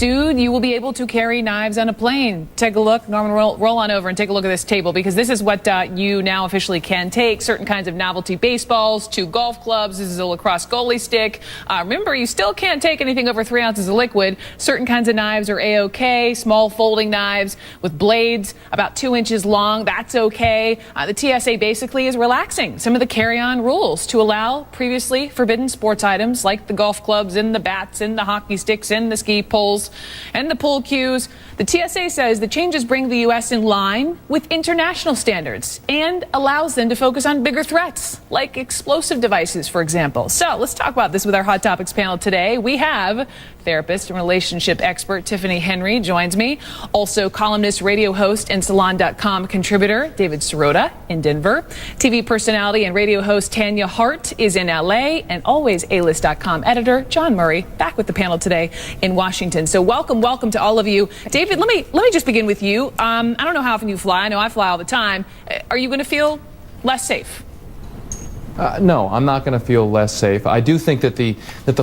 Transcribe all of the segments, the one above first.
Soon you will be able to carry knives on a plane. Take a look. Norman, roll on over and take a look at this table, because this is what you now officially can take. Certain kinds of novelty baseballs, 2 golf clubs. This is a lacrosse goalie stick. Remember, you still can't take anything over 3 ounces of liquid. Certain kinds of knives are A-OK. Small folding knives with blades about 2 inches long. That's okay. The TSA basically is relaxing some of the carry-on rules to allow previously forbidden sports items like the golf clubs and the bats and the hockey sticks and the ski poles and the pool cues. The TSA says the changes bring the U.S. in line with international standards and allows them to focus on bigger threats like explosive devices, for example. So let's talk about this with our Hot Topics panel today. We have therapist and relationship expert Tiffany Henry joins me. Also columnist, radio host, and Salon.com contributor David Sirota in Denver. TV personality and radio host Tanya Hart is in L.A. and always A-List.com editor John Murray back with the panel today in Washington. So welcome to all of you. David, let me just begin with you. I don't know how often you fly. I know I fly all the time. Are you going to feel less safe? No, I'm not going to feel less safe. I do think that the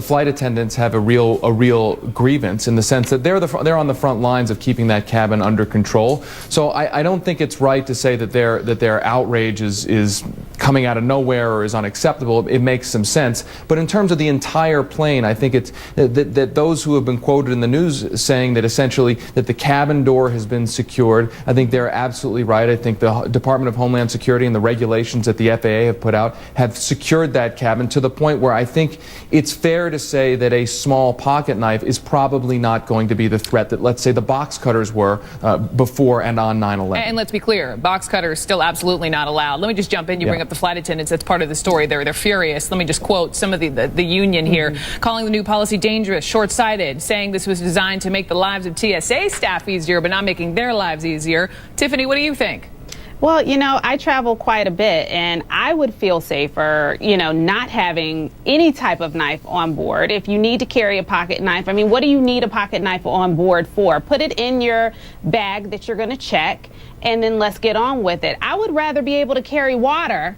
flight attendants have a real grievance in the sense that they're on the front lines of keeping that cabin under control. So I don't think it's right to say that their outrage is coming out of nowhere or is unacceptable. It makes some sense. But in terms of the entire plane, I think it's that those who have been quoted in the news saying that essentially that the cabin door has been secured, I think they're absolutely right. I think the Department of Homeland Security and the regulations that the FAA have put out have secured that cabin to the point where I think it's fair to say that a small pocket knife is probably not going to be the threat that, let's say, the box cutters were before and on 9/11. And let's be clear, box cutters still absolutely not allowed. Let me just jump in. You bring up the flight attendants. That's part of the story. They're furious. Let me just quote some of the union here, calling the new policy dangerous, short-sighted, saying this was designed to make the lives of TSA staff easier, but not making their lives easier. Tiffany, what do you think? Well, you know, I travel quite a bit, and I would feel safer, you know, not having any type of knife on board. If you need to carry a pocket knife, I mean, what do you need a pocket knife on board for? Put it in your bag that you're going to check, and then let's get on with it. I would rather be able to carry water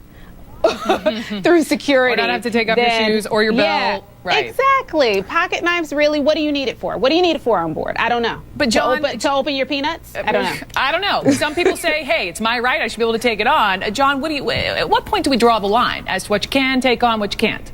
through security. Or not have to take off your shoes or your belt. Right. Exactly. Pocket knives, really, what do you need it for? What do you need it for on board? I don't know. But John, to open your peanuts? I don't know. I don't know. Some people say, hey, it's my right. I should be able to take it on. John, at what point do we draw the line as to what you can take on, what you can't?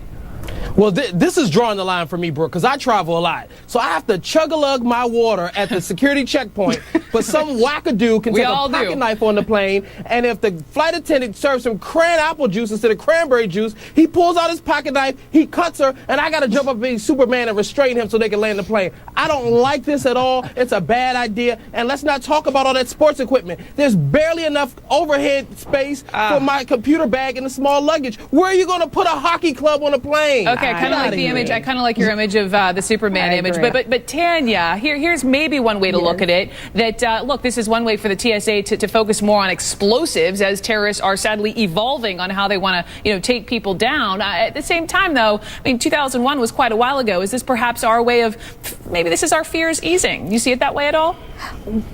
Well, this is drawing the line for me, Brooke, because I travel a lot. So I have to chug-a-lug my water at the security checkpoint, but some wackadoo can take a pocket knife on the plane, and if the flight attendant serves him cran apple juice instead of cranberry juice, he pulls out his pocket knife, he cuts her, and I got to jump up and be Superman and restrain him so they can land the plane. I don't like this at all. It's a bad idea. And let's not talk about all that sports equipment. There's barely enough overhead space for my computer bag and the small luggage. Where are you going to put a hockey club on a plane? Okay, I kind of like the image. I kind of like your image of the Superman image. But Tanya, here's maybe one way to look at it. That look, this is one way for the TSA to focus more on explosives, as terrorists are sadly evolving on how they want to take people down. At the same time, though, I mean, 2001 was quite a while ago. Is this perhaps our way of maybe this is our fears easing? You see it that way at all?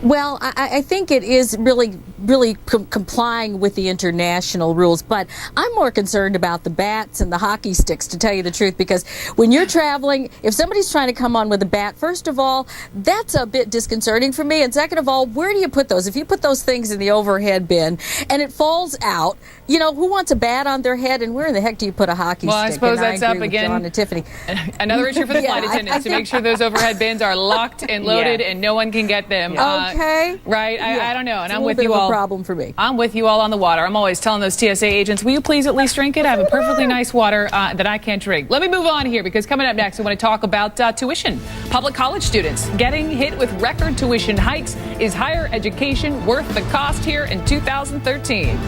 Well, I think it is really complying with the international rules, but I'm more concerned about the bats and the hockey sticks, to tell you the truth, because when you're traveling, if somebody's trying to come on with a bat, first of all, that's a bit disconcerting for me, and second of all, where do you put those? If you put those things in the overhead bin and it falls out, you know, who wants a bat on their head, and where in the heck do you put a hockey stick? Well, I suppose that's up again. John and Tiffany. Another issue for the flight attendants, to make sure those overhead bins are locked and loaded and no one can get them. Okay. Right? I don't know. And I'm with you you all. Problem for me. I'm with you all on the water. I'm always telling those TSA agents, will you please at least drink it? I have a perfectly nice water that I can't drink. Let me move on here, because coming up next, I want to talk about tuition. Public college students getting hit with record tuition hikes. Is higher education worth the cost here in 2013?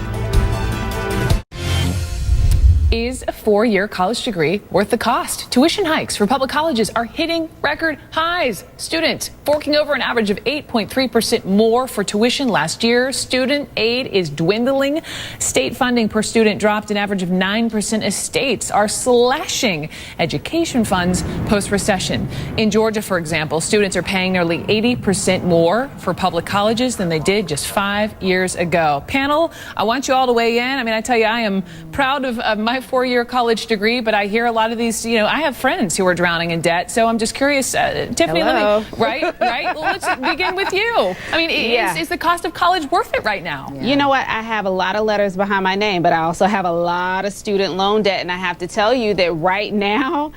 Is a 4-year college degree worth the cost? Tuition hikes for public colleges are hitting record highs. Students forking over an average of 8.3% more for tuition last year. Student aid is dwindling. State funding per student dropped an average of 9% as states are slashing education funds post-recession. In Georgia, for example, students are paying nearly 80% more for public colleges than they did just 5 years ago. Panel, I want you all to weigh in. I mean, I tell you, I am proud of my 4-year college degree, but I hear a lot of these, I have friends who are drowning in debt. So I'm just curious, Tiffany, right? Well, let's begin with you. I mean, is the cost of college worth it right now? You know what? I have a lot of letters behind my name, but I also have a lot of student loan debt. And I have to tell you that right now,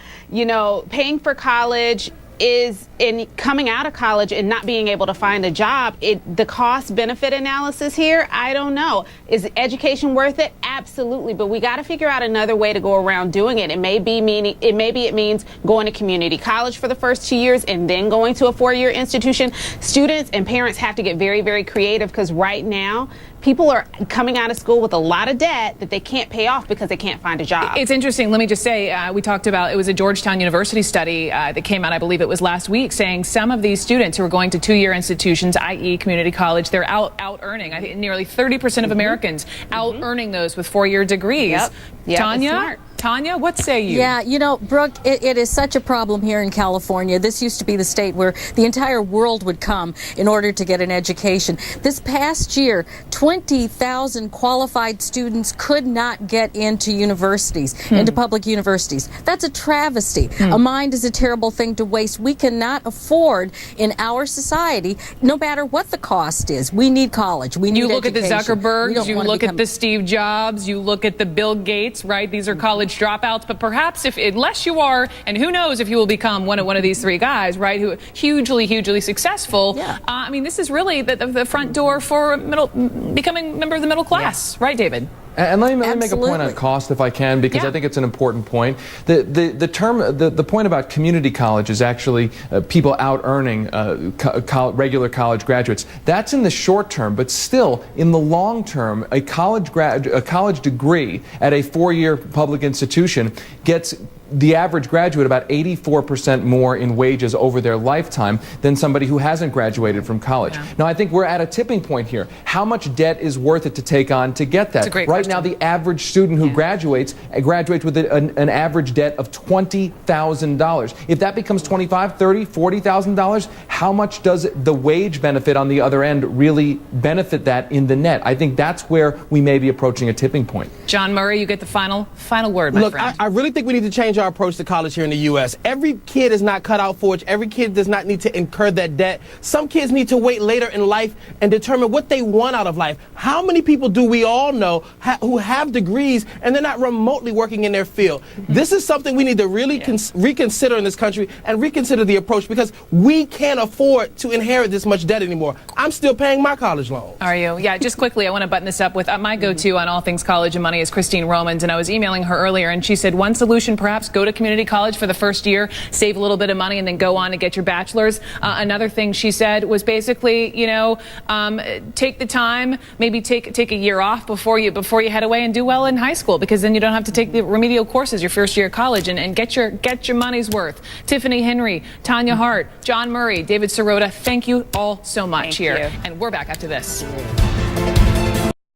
paying for college is in coming out of college and not being able to find a job. The cost benefit analysis here, I don't know. Is education worth it? Absolutely, but we got to figure out another way to go around doing it. It means going to community college for the first 2 years and then going to a 4-year institution. Students and parents have to get very, very creative, because right now people are coming out of school with a lot of debt that they can't pay off because they can't find a job. It's interesting. Let me just say, we talked about, it was a Georgetown University study that came out, I believe it was last week, saying some of these students who are going to 2-year institutions, i.e. community college, they're out earning. I think nearly 30% of Americans out earning those with 4-year degrees. Yep. Tanya, what say you? Yeah, Brooke, it is such a problem here in California. This used to be the state where the entire world would come in order to get an education. This past year, 20,000 qualified students could not get into universities, into public universities. That's a travesty. A mind is a terrible thing to waste. We cannot afford in our society, no matter what the cost is. We need college. We need education. You look at the Zuckerbergs, you look at the Steve Jobs, you look at the Bill Gates, right? These are college dropouts, but perhaps unless you are, and who knows if you will become one of these 3 guys, right, who hugely successful. I mean, this is really the front door for becoming a member of the middle class, right, David? And let me make a point on cost, if I can, because I think it's an important point. The point about community college is actually people out earning regular college graduates. That's in the short term, but still in the long term, a college degree at a 4-year public institution gets the average graduate about 84% more in wages over their lifetime than somebody who hasn't graduated from college. Now, I think we're at a tipping point here. How much debt is worth it to take on to get that? That's a great right question. Now, the average student who graduates with an average debt of $20,000. If that becomes $25,000, $30,000, $40,000, how much does the wage benefit on the other end really benefit that in the net? I think that's where we may be approaching a tipping point. John Murray, you get the final word, my friend. Look, I really think we need to change our approach to college here in the U.S. Every kid is not cut out for it. Every kid does not need to incur that debt. Some kids need to wait later in life and determine what they want out of life. How many people do we all know who have degrees and they're not remotely working in their field? This is something we need to really reconsider in this country, and reconsider the approach, because we can't afford to inherit this much debt anymore. I'm still paying my college loan. Are you? Yeah, just quickly, I want to button this up with my go-to on all things college and money is Christine Romans, and I was emailing her earlier, and she said one solution, perhaps go to community college for the first year, save a little bit of money, and then go on to get your bachelor's. Another thing she said was basically, take the time, maybe take a year off before you head away, and do well in high school, because then you don't have to take the remedial courses your first year of college, and get your money's worth. Tiffany Henry, Tanya Hart, John Murray, David Sirota, thank you all so much here. And we're back after this.